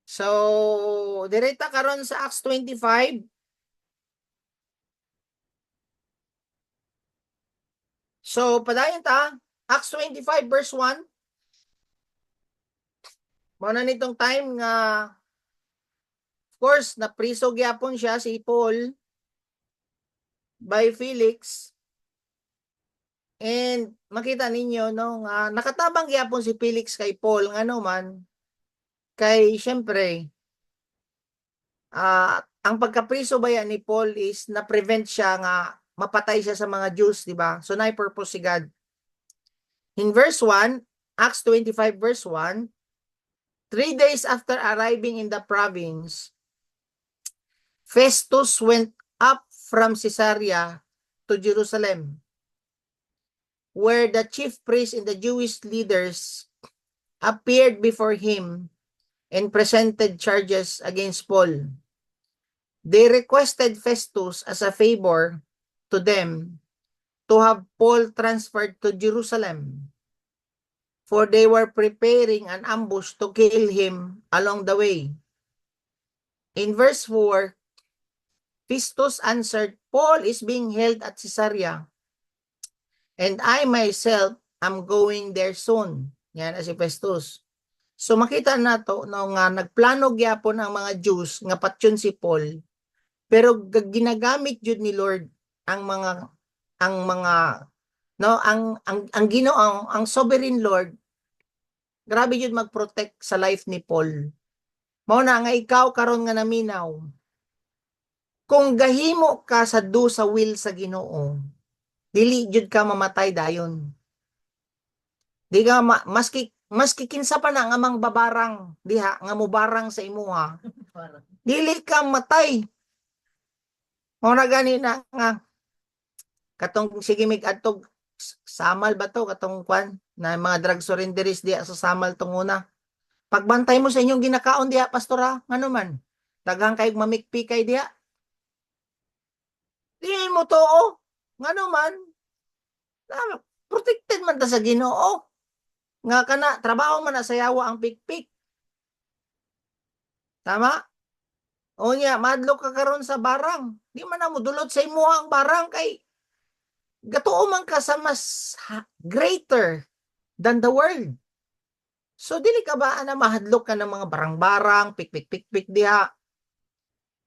So, direta karon sa Acts 25. So, padayon ta, Acts 25 verse 1. Mao na nitong time nga, of course, na priso gyapon siya si Paul by Felix. And makita ninyo no nga nakatabang gyapon si Felix kay Paul ngano man kay syempre ang pagkapriso ba yan ni Paul is na prevent siya nga mapatay siya sa mga Jews, di ba? So na purpose si God. In verse 1, Acts 25 verse 1, 3 days after arriving in the province, Festus went up from Caesarea to Jerusalem, where the chief priests and the Jewish leaders appeared before him and presented charges against Paul. They requested Festus as a favor to them to have Paul transferred to Jerusalem, for they were preparing an ambush to kill him along the way. In verse 4, Festus answered, Paul is being held at Caesarea, and I myself am going there soon. Yan si Festus. So makita nato no nga nagplano gyapon ang mga Jews nga patyon si Paul, pero ginagamit jud ni Lord ang mga no ang Ginoo, ang sovereign Lord, grabe jud mag-protect sa life ni Paul. Mao na nga ikaw karon nga naminaw, kung gahimo ka sa do sa will sa Ginoo, dili jud ka mamatay dayon. Di ka maski kinsa pa na nga mang babarang diha nga mubarang sa imuha, dili ka matay. Mao na gani na nga katong sige mig adtog Samal ba to katong kwan na mga drug surrenderies diha sa Samal tong una. Pagbantay mo sa inyong ginakaon diha pastora, ngano man daghang kay mamikpi kay diha. Di mo too, ngano man protected man ta sa Ginoo. Nga kana trabaho man na sayawa ang pikpik. Tama? O niya, madlo ka karon sa barang. Di man na mo dulot sa imo ang barang kay gatuo man ka sa mas greater than the world. So dili ka ba ana mahadlok ka ng mga barang-barang, pikpik-pikpik diha.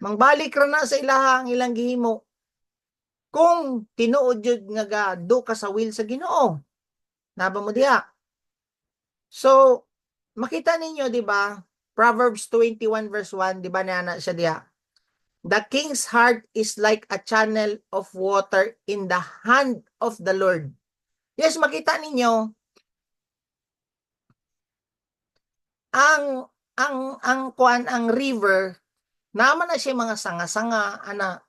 Mangbalik ra na sa ilaha ang ilang gihimo. Kung tinuod jud nga do ka sa will sa Ginoo. Naba mo diha. So makita ninyo di ba? Proverbs 21 verse 1, di ba na siya diha? The king's heart is like a channel of water in the hand of the Lord. Yes, makita ninyo, ang river, naman na siya mga sanga-sanga, ana.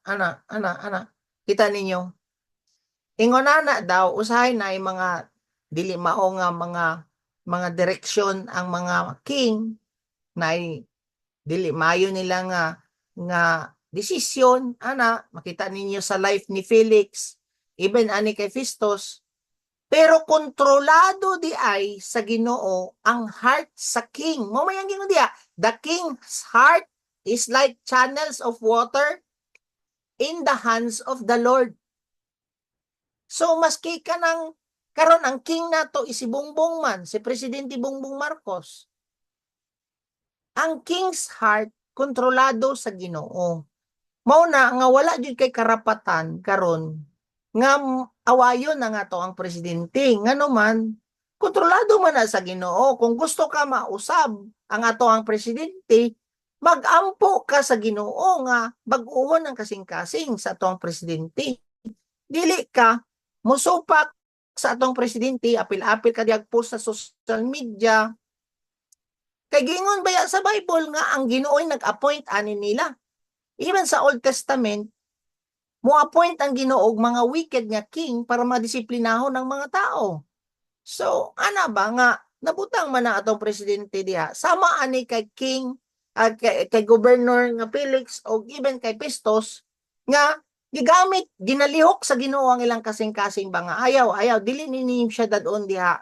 Kita ninyo? Ingonana daw, usahay na yung mga dili mao nga mga direksyon ang mga king na dili mayo nila nga desisyon, ana, makita ninyo sa life ni Felix, even ani kay Festus, pero kontrolado di ay sa Ginoo ang heart sa king. Mamayang ginoo diya, the king's heart is like channels of water in the hands of the Lord. So maski ka ng karon ang king nato si Bongbong man, si Presidente Bongbong Marcos. Ang king's heart kontrolado sa Ginoo. Mao na nga wala jud kay karapatan karon nga awayon na nga to ang presidente. Ngano man, kontrolado man na sa Ginoo. Kung gusto ka mausab ang ato ang presidente, magampo ka sa Ginoo nga bag-uon ang kasing-kasing sa atong presidente. Dili ka musupak sa atong presidente, apil-apil ka diag post sa social media. Kay gingon baya sa Bible nga ang Ginoo'y nag-appoint ani nila. Even sa Old Testament, mo-appoint ang Ginoo og mga wicked nga king para madisiplinahon ng mga tao. So, ana ba nga nabutang man na atong presidente diha. Sama ani kay king kay governor nga Felix o even kay Festus nga gigamit ginalihok sa Ginoo ang ilang kasing-kasing ba nga ayaw dili ni siya dadon diha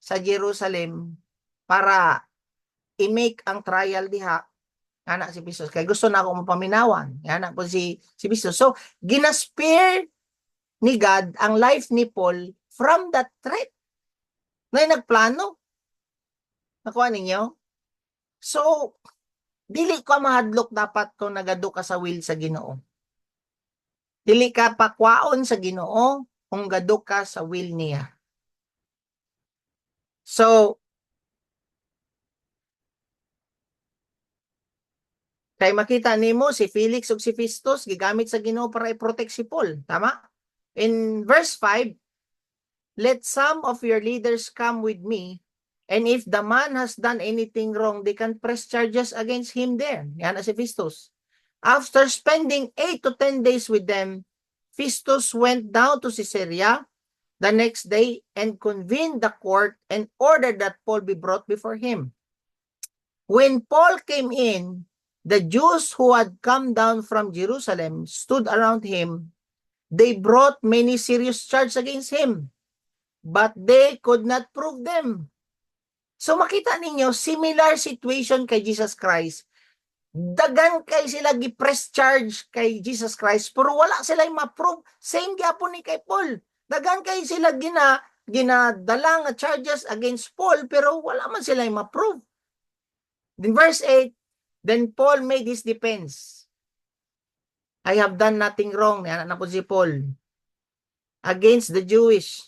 sa Jerusalem para i-make ang trial diha ana si Festus kay gusto na ako mapaminawan ana po si Festus. So ginaspare ni God ang life ni Paul from that threat na nagplano. Nakuha ninyo? So dili ka mahadlok dapat kung nagado ka sa will sa Ginoo. Dili ka pakwaon sa Ginoo kung gado ka sa will niya. So kay makita nimo si Felix ug si Festus gigamit sa Ginoo para i-protect si Paul, tama? In verse 5, let some of your leaders come with me, and if the man has done anything wrong, they can press charges against him there. Yan na si Festus. After spending 8 to 10 days with them, Festus went down to Caesarea the next day and convened the court and ordered that Paul be brought before him. When Paul came in, the Jews who had come down from Jerusalem stood around him. They brought many serious charges against him, but they could not prove them. So makita ninyo, similar situation kay Jesus Christ. Dagan kay sila gi-press charge kay Jesus Christ, pero wala sila ma-prove. Same gyapon ni kay Paul. Dagan kay sila ginadala nga charges against Paul, pero wala man sila ma-prove. In verse 8, then Paul made his defense. I have done nothing wrong, yan na po si Paul, against the Jewish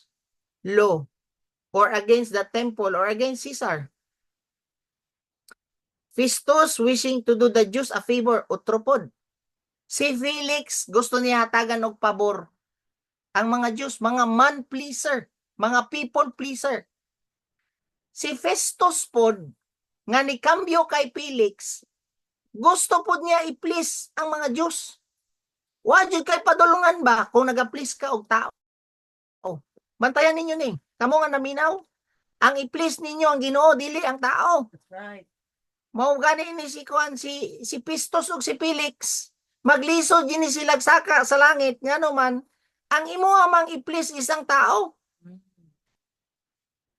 law, or against the temple, or against Caesar. Festus wishing to do the Jews a favor, utropod. Si Felix gusto niya hatagan og pabor ang mga Jews, mga man pleaser, mga people pleaser. Si Festus pod nga ni kambyo kay Felix, gusto pod niya i-please ang mga Jews. Wa jud kay padulungan ba kung naga-please ka og tao? Bantayan ninyo ni. Kamo nga naminaw, ang i-please ninyo ang Ginoo dili ang tao. That's right. Mao gani ni si Festus ug si Felix. Maglisod gini sila saka sa langit ngano man ang imo amang i-please isang tao.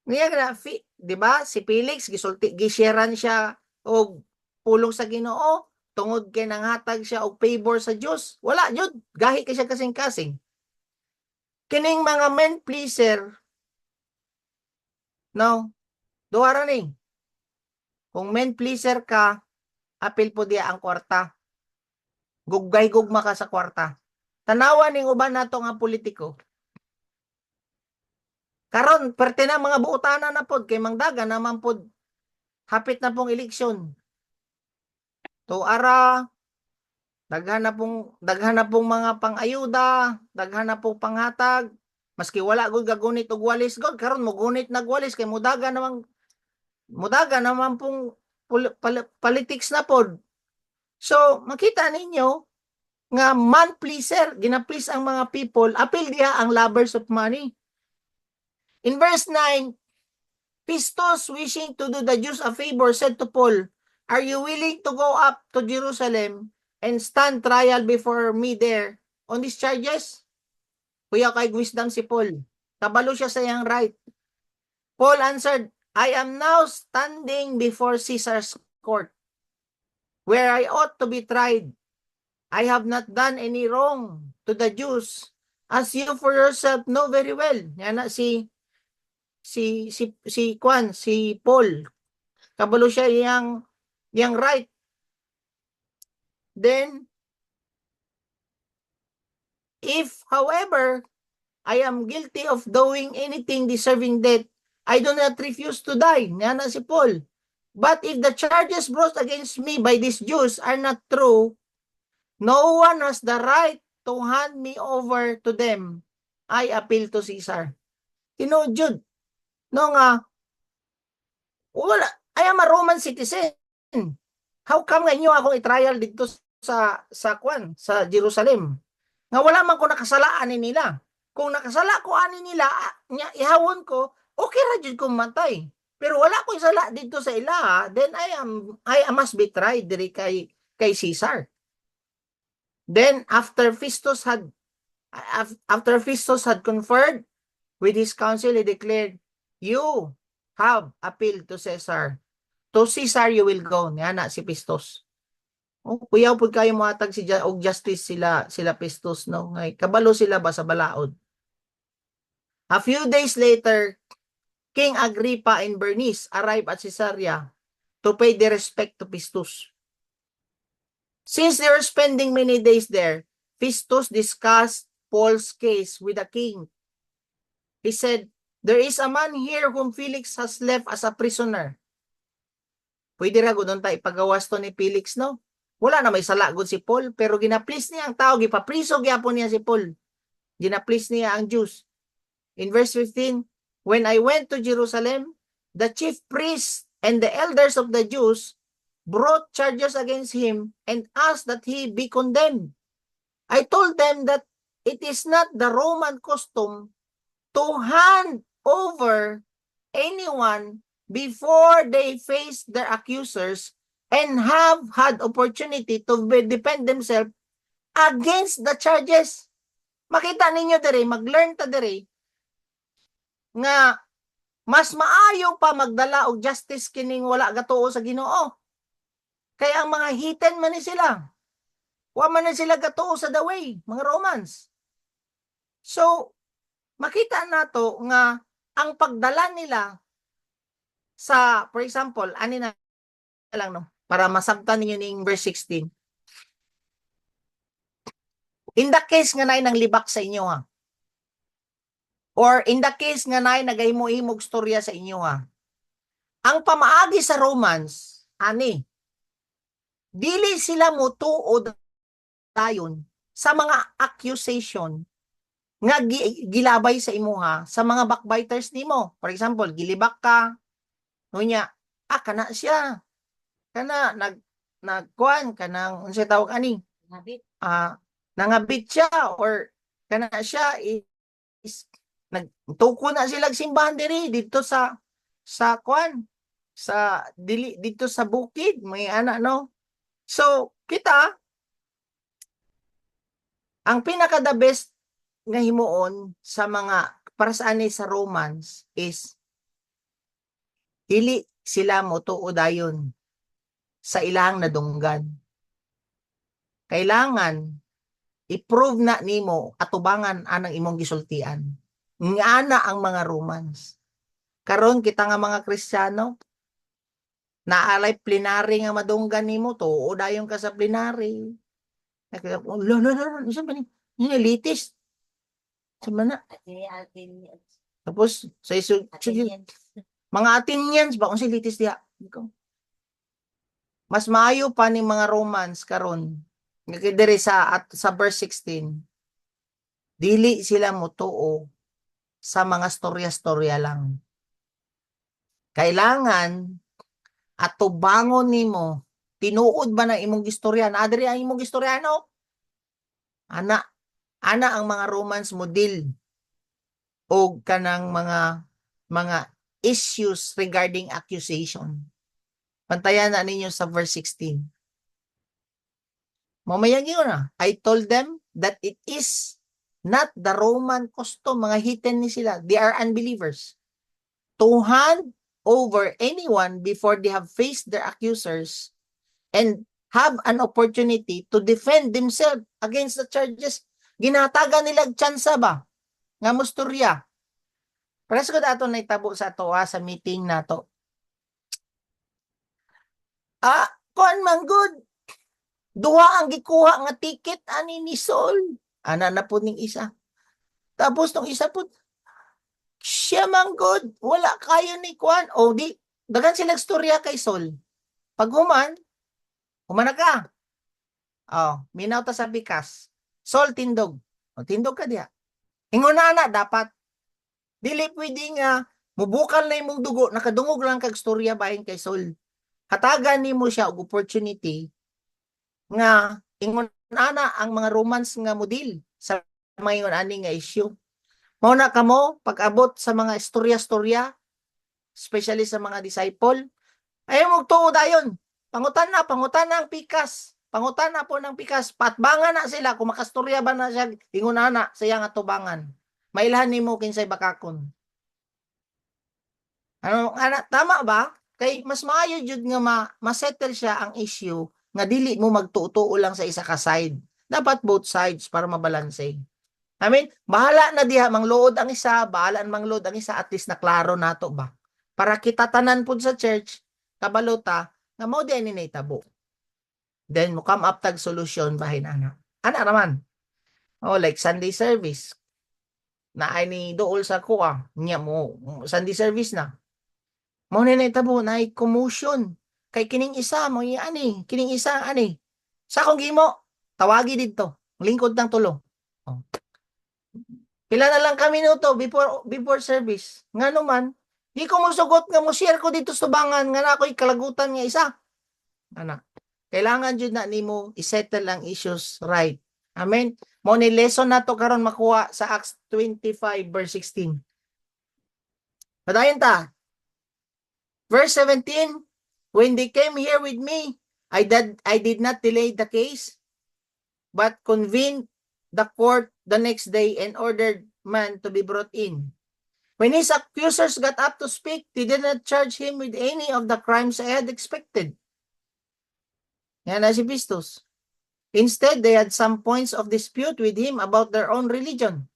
Niya na di ba si Felix gisharean siya og pulong sa Ginoo tungod kay nanghatag siya og favor sa Dios. Wala jud, gahi kay siya kasing-kasing. Kining mga men pleaser, no, duha ra ni. Kung men pleaser ka, apil po diya ang kwarta. Gugay-gugma ka sa kwarta. Tanawa ning uban nato nga politiko. Karon parte na mga buutana na pod kay mangdaga naman pod hapit na pong eleksyon. Tuara daghan na pong mga pang-ayuda, daghan na pong panghatag. Maski wala gud gagunit og walis gud, karon mo gunit nagwalis kay mudaga naman pong politics na pod. So makita ninyo nga man pleaser, gina-please ang mga people, apil diha ang lovers of money. In verse 9, Festus wishing to do the Jews a favor said to Paul, are you willing to go up to Jerusalem and stand trial before me there on these charges? Kuya kay wisdom si Paul. Kabalo siya sa iyang right. Paul answered, I am now standing before Caesar's court, where I ought to be tried. I have not done any wrong to the Jews, as you for yourself know very well. Yan na si Paul. Kabalo siya yang right. Then, if, however, I am guilty of doing anything deserving death, I do not refuse to die. Yan na si Paul. But if the charges brought against me by these Jews are not true, no one has the right to hand me over to them. I appeal to Caesar. Tinudjud. No nga, wala, I am a Roman citizen. How come nga inyo akong i-trial dito sa Jerusalem? Nga wala man ko nakasalaan ni nila. Kung nakasala ko ani nila, ihawon ko, okay ra jud ko matay. Pero wala ko isala dito sa ila, then I must be tried diri kay Caesar. Then after Festus had conferred with his council, he declared, you have appealed to Caesar. to Caesar you will go, niya na si Pistos. Oh, kuyaw pud kayo mohatag si og justice sila Pistos, no, ngay kabalo sila ba sa balaod. A few days later, King Agrippa and Bernice arrived at Caesarea to pay their respect to Pistos. Since they were spending many days there, Festus discussed Paul's case with the king. He said, "There is a man here whom Felix has left as a prisoner." Pwede ra gud tayo ipagawas to ni Felix, no? Wala na may sala gud si Paul, pero ginaplis niya ang tao, gipapriso gyapon niya si Paul. Ginaplis niya ang Jews. In verse 15, when I went to Jerusalem, the chief priests and the elders of the Jews brought charges against him and asked that he be condemned. I told them that it is not the Roman custom to hand over anyone before they face their accusers and have had opportunity to defend themselves against the charges. Makita ninyo dere, mag-learn ta dere nga mas maayo pa magdala og justice kining wala gatuo sa Ginoo. Kaya ang mga hiten man ni sila. Wa man na sila gatuo sa the way, mga Romans. So, makita nato nga ang pagdala nila sa, for example, ani na lang no, para masabtan ninyo ning verse 16. In the case nga nay nang libak sa inyo ha. Or in the case nga nay nagahimo-himog storya sa inyo ha. Ang pamaagi sa Romans, ani, dili sila mutuod dayon sa mga accusation nga gilabay sa imuha sa mga backbiters nimo. For example, gilibak ka, nunya, kana siya. Kana nagkuan kanang unsay tawag ani? Nangabit siya or kana siya is nagtuko na sila simbahan diri dito sa kuan sa dili dito sa bukid may ana no. So kita ang pinaka the best nga himuon sa mga para sa ani sa Romans is dili sila motuo dayon sa ilang nadunggan. Kailangan i-prove na nimo atubangan anang imong gisultian. Ngana ang mga Romans. Karon kita nga mga Kristiyano, naalay plenary nga madunggan nimo, tuo dayon ka sa plenary. No, isa ba ni? Litis. Sama na. Tapos, sa iso, mga Athenians ba, kung si litis diya. Mas maayo pa ni mga Romans karon. Diri sa verse 16. Dili sila mutuo sa mga storya-storya lang. Kailangan atubangon nimo tinuod ba na imong gistorya? Adri ang imong gistoryano? Ana ang mga Romans model og kanang mga issues regarding accusation. Pantayan na ninyo sa verse 16. Mamayang yun na. I told them that it is not the Roman custom, mga hiten ni sila. They are unbelievers. To hand over anyone before they have faced their accusers and have an opportunity to defend themselves against the charges. Ginataga nila tsansa ba? Nga musturya. Pares ko dato na itabo sa ato sa meeting nato. Kuan man good. Duha ang gikuha nga ticket ani ni Sol. Ana na po ning isa. Tapos tong isa po, siya man good. Wala kayo ni kuan. O di, dagan silang storya kay Sol. Pag human ka. Minaw ta sa bikas. Sol tindog. O tindog ka diya. Ingon na dapat. Dili pwede nga mubukal na imong dugo, nakadungog lang kag storya bahin kay Sol. Hatagan nimo siya og opportunity nga ingon ana ang mga Romans nga model sa mayon ani nga issue. Mao na kamo pag-abot sa mga istorya-storya, especially sa mga disciple, ayaw mo tuod dayon. Pangutan na ang pikas. Pangutan na po ng pikas. Patbangan na sila kung makastorya ba na siya ingon ana sa iyang atubangan. Mailhan nimo kinsay bakakon. Ano ana tama ba? Kay mas maayo jud nga ma-settle siya ang issue nga dili mo magtuo lang sa isa ka side. Dapat both sides para mabalanse. I mean, bahala na diha mangluod ang isa, bahala na mangluod ang isa, at least na klaro nato ba. Para kita tanan pud sa church, kabalota nga mao di ni nahitabo. Then mo come up tag solution bahin ana. Ana naman. Oh, like Sunday service. Na ay ni dool sa kuha, niya mo Sunday service na. Mao ni nahitabo na commotion. Kay kining isa mo ani, kining isa ani. Sa kong gimo, tawagi didto. Lingkod ng tulo. Oh. Pila na lang ka minuto before service. Ngano man, di ko mosugot nga mo share ko dito sa tubangan nga na ako'y kalagutan nga isa. Ana. Kailangan jud na nimo i-settle ang issues right. Amen. Mo ni lesson nato karon makuha sa Acts 25 verse 16. Padayon ta. Verse 17, when they came here with me, I did not delay the case, but convened the court the next day and ordered man to be brought in. When his accusers got up to speak, they did not charge him with any of the crimes I had expected. Yan na si Pistos. Instead, they had some points of dispute with him about their own religion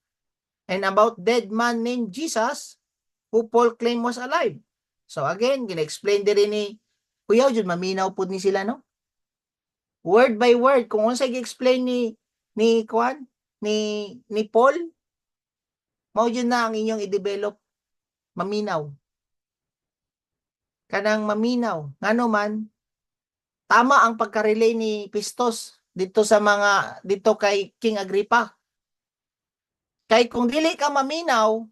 and about dead man named Jesus who Paul claimed was alive. So again, gina-explain din ni Kuya jud maminaw pud ni sila no. Word by word kung unsa gi-explain ni Kuan ni Paul, mao jud na ang inyong i-develop maminaw. Kanang maminaw ngano man tama ang pagka-relay ni Pistos dito kay King Agrippa. Kay kung dili ka maminaw,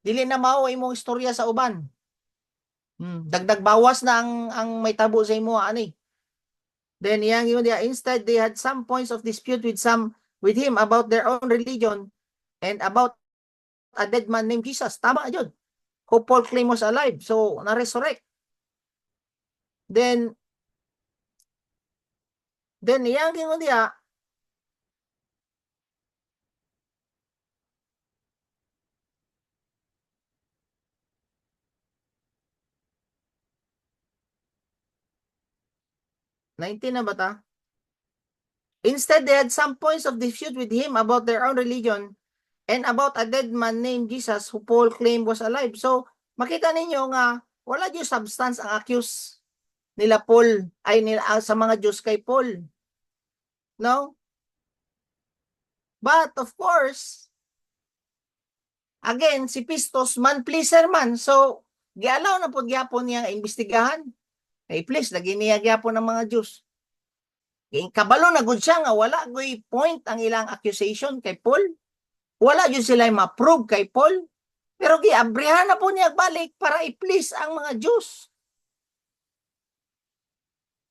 dili na mao imong istorya sa uban. Dagdag bawas na ang may tabo sa imo ani. Then yang yun dia, instead they had some points of dispute with him about their own religion and about a dead man named Jesus. Tama jud. Who Paul claimed was alive. So na-resurrect. Then yang yun dia, na ba ta? Instead, they had some points of dispute with him about their own religion and about a dead man named Jesus who Paul claimed was alive. So, makita ninyo nga, wala yung substance ang accuse nila Paul, sa mga Diyos kay Paul. No? But, of course, again, si Pistos, man pleaser man. So, gialaw na po gyapon niya imbestigahan. Hey, please, lagi niya gyapon ng mga Diyos. Kabalo na gud siya nga wala goy point ang ilang accusation kay Paul. Wala jud sila ma-prove kay Paul. Pero giabrihan na po niya balik para i-please ang mga Diyos.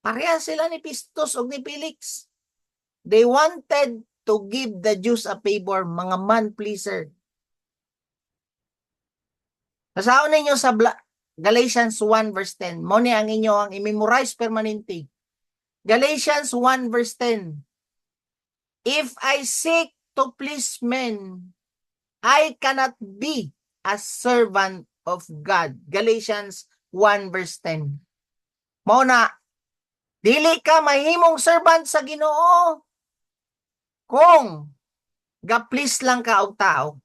Pareha sila ni Pistos o ni Felix. They wanted to give the Jews a favor, mga man-pleaser. Basaon ninyo sa Galatians 1 verse 10. Mo ni ang inyo ang i-memorize permanente. Galatians 1 verse 10. If I seek to please men, I cannot be a servant of God. Galatians 1 verse 10. Mao na, dili ka mahimong servant sa Ginoo kung ga-please lang ka og tao.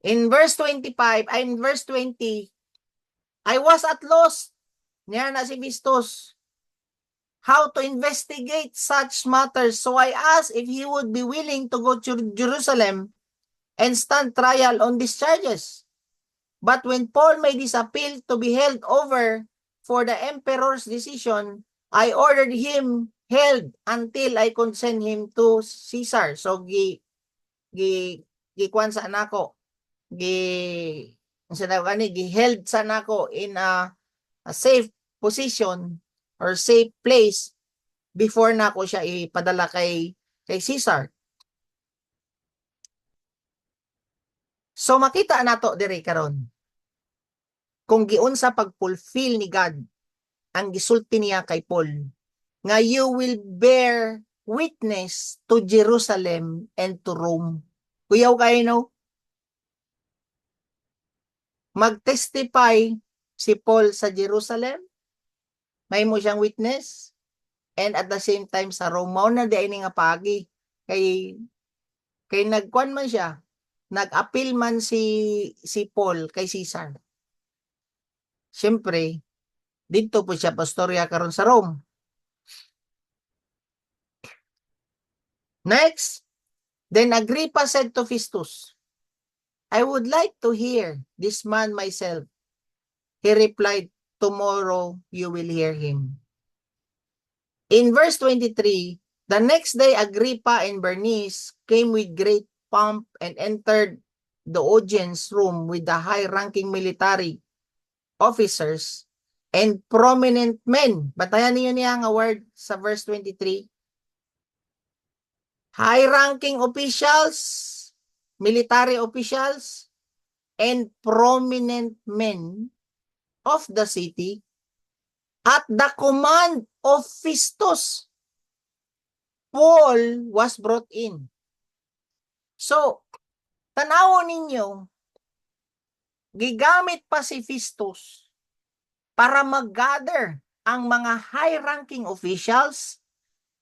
In verse 20, I was at loss. Niya na si Pistos. How to investigate such matters. So I asked if he would be willing to go to Jerusalem and stand trial on these charges. But when Paul made his appeal to be held over for the emperor's decision, I ordered him held until I could send him to Caesar. So gikuan sa nako. Held sa nako in a safe position or safe place before na ako siya ipadala kay Caesar. So makita nato diri karon kung giunsa pag-fulfill ni God ang gisulti niya kay Paul nga you will bear witness to Jerusalem and to Rome. Kuyaw kayo no? Mag-testify si Paul sa Jerusalem, may mo siyang witness, and at the same time sa Rome, mao na di ay nga pagi. Kay nagkuan man siya, nag-appeal man si Paul kay Caesar. Siyempre, dito po siya pastorya karon sa Rome. Next, then Agrippa said to Festus, I would like to hear this man myself. He replied, tomorrow you will hear him. In verse 23, the next day Agrippa and Bernice came with great pomp and entered the audience room with the high-ranking military officers and prominent men. Batayan niyo niya ang word sa verse 23. High-ranking officials, military officials, and prominent men of the city at the command of Festus. Paul was brought in. So, tanawon ninyo, gigamit pa si Festus para mag-gather ang mga high-ranking officials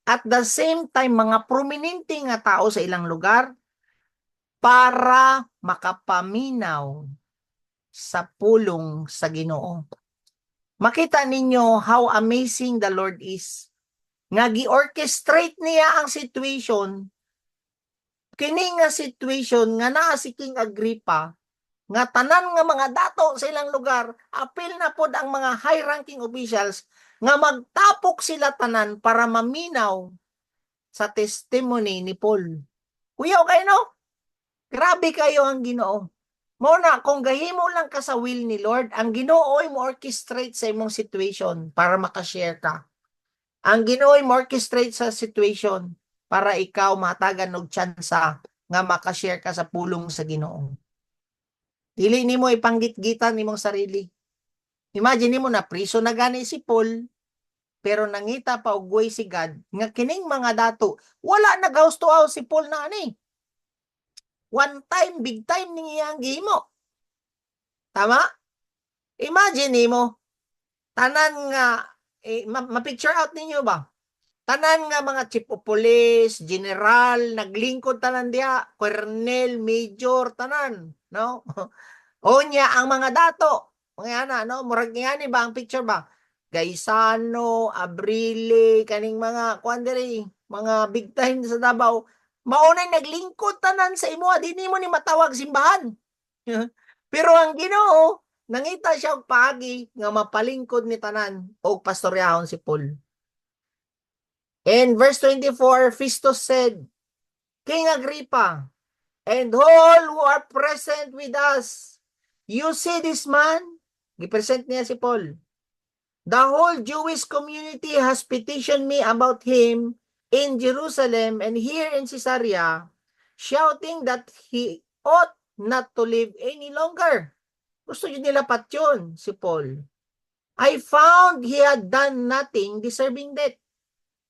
at the same time mga prominente nga tao sa ilang lugar para makapaminaw sa pulong sa Ginoo. Makita ninyo how amazing the Lord is. Nga gi-orchestrate niya ang situation, kini nga situation nga naa si King Agrippa, nga tanan nga mga dato sa ilang lugar, apil na pod ang mga high-ranking officials nga magtapok sila tanan para maminaw sa testimony ni Paul. Kuyaw kayo no? Grabe kayo ang Ginoo. Muna, kung gahimo lang ka sa will ni Lord, ang Ginoo ay mo orchestrate sa imong situation para makashare ka. Ang Ginoo ay mo orchestrate sa situation para ikaw matagan og tsansa nga makashare ka sa pulong sa Ginoo. Dili nimo ipanggitgitan nimong sarili. Imagine nimo na priso na gani si Paul, pero nangita pa og way si God nga kining mga dato wala nagaustuaw si Paul na ani. One time, big time ning iyang gihimo. Tama? Imagine nimo tanan nga ma-picture out ninyo ba? Tanan nga mga chief of police, general, naglingkod tanan diha, colonel, major, tanan, no? O niya ang mga dato, mga ana, no? Murag nga ni ba ang picture ba? Gaisano, Abrile, kaning mga kuandiri, mga big time sa Davao, maunay naglingkod tanan sa imo, di nimo ni matawag simbahan. Pero ang Ginoo, nangita siya og paagi nga mapalingkod ni tanan og pastoryahon si Paul. In verse 24, Festus said, King Agrippa, and all who are present with us, you see this man? Gipresent niya si Paul. The whole Jewish community has petitioned me about him in Jerusalem and here in Caesarea, shouting that he ought not to live any longer. Gusto nyo nila patyon si Paul. I found he had done nothing deserving death.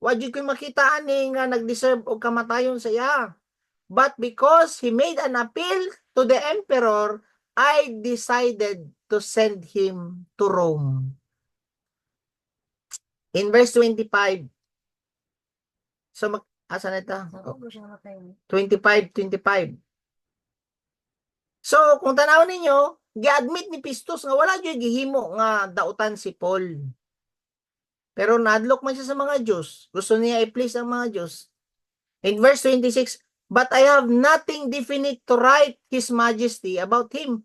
Wadi ko makita ani nga nag-deserve og kamatayon sa iya. But because he made an appeal to the emperor, I decided to send him to Rome. In verse 25. So asa na ito? 25. So kung tanaw ninyo, gi-admit ni Festus nga wala gyud gihimo nga dautan si Paul. Pero nadlok man siya sa mga Diyos. Gusto niya i-please ang mga Diyos. In verse 26, but I have nothing definite to write His Majesty about him.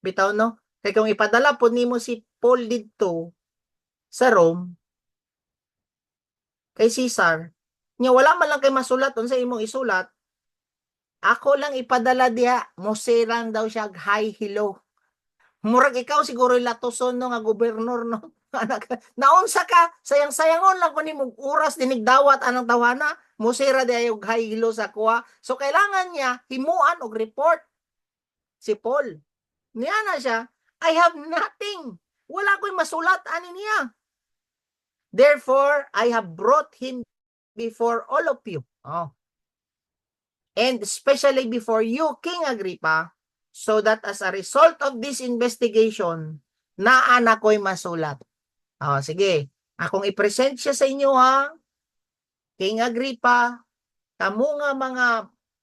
Bitaw no? Kaya kung ipadala po nimo si Paul dito sa Rome, kay Caesar, niya wala man lang kay masulat sa imong isulat, ako lang ipadala diha, mosiran daw siya hi, hello. Murag ikaw siguro latoson no nga gobernador no. Naunsa ka, sayang-sayangon lang ko ni mong oras dinigdawat anong tawana, musira di ayog haylo sa kuha. So kailangan niya himuan og report si Paul. Niya na siya, I have nothing. Wala ko'y masulat ani niya. Therefore, I have brought him before all of you. Oh. And especially before you, King Agrippa, so that as a result of this investigation, na anak ko'y masulat. Sige. Akong i-present siya sa inyo ha. King Agrippa, kamo nga mga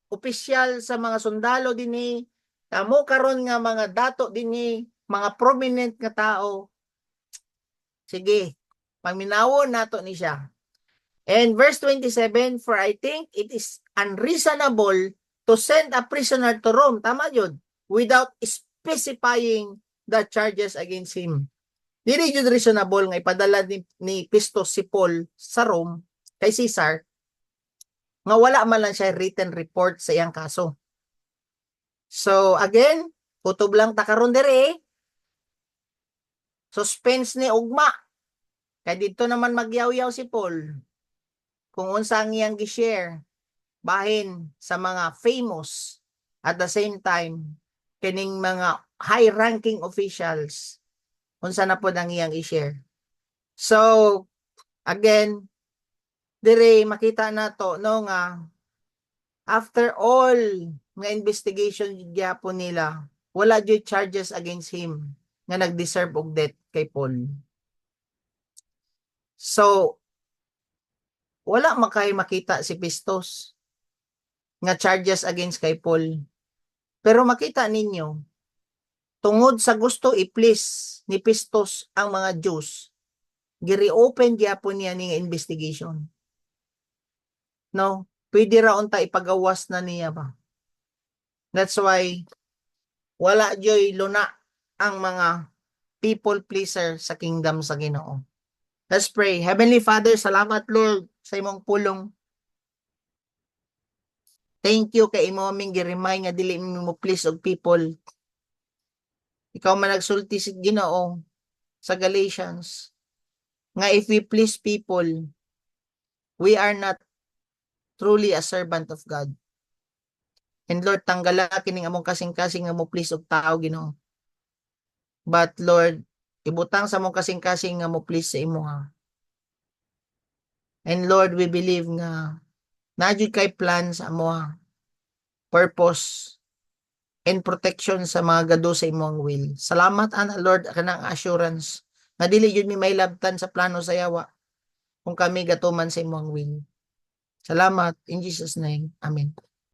opisyal sa mga sundalo dinhi, kamo karon nga mga dato dinhi, mga prominent nga tao. Sige. Paminawon nato ni siya. And verse 27, for I think it is unreasonable to send a prisoner to Rome. Tama yun. Without specifying the charges against him. Dili yun reasonable nga ipadala ni Pistos si Paul sa Rome kay Caesar nga wala man lang siya written report sa iyang kaso. So again, kutob lang ta karon dere. Suspense ni ugma. Kay dito naman magyaw-yaw si Paul kung unsa ang iyang gi-share bahin sa mga famous at the same time kining mga high-ranking officials unsa na po ang iyang i-share. So again, dire makita nato no nga after all nga investigation gyapon nila, wala jud charges against him nga nag-deserve og death kay Paul. So wala makay makita si Pistos nga charges against kay Paul. Pero makita ninyo, tungod sa gusto i-please ni Pistos ang mga Jews, giri-open gyapon niya ning investigation. No, pwede ra unta ipagawas na niya ba. That's why wala joy luna ang mga people pleaser sa kingdom sa Ginoo. Let's pray. Heavenly Father, salamat Lord sa imong pulong. Thank you kay imo aming gi-remind nga dili mo please og people. Ikaw man nagsulti si Ginoo sa Galatians nga if we please people, we are not truly a servant of God. And Lord, tanggala kining among kasing-kasing nga mo please og tao Ginoo. But Lord, ibutang sa among kasing-kasing nga mo please sa imo ha. And Lord, we believe nga najud kay plan sa amo ha. Purpose and protection sa mga gado sa imong will. Salamat ana Lord kanang assurance nga dili jud mi mailabtan sa plano sa yawa kung kami gatuman sa imong will. Salamat in Jesus name. Amen.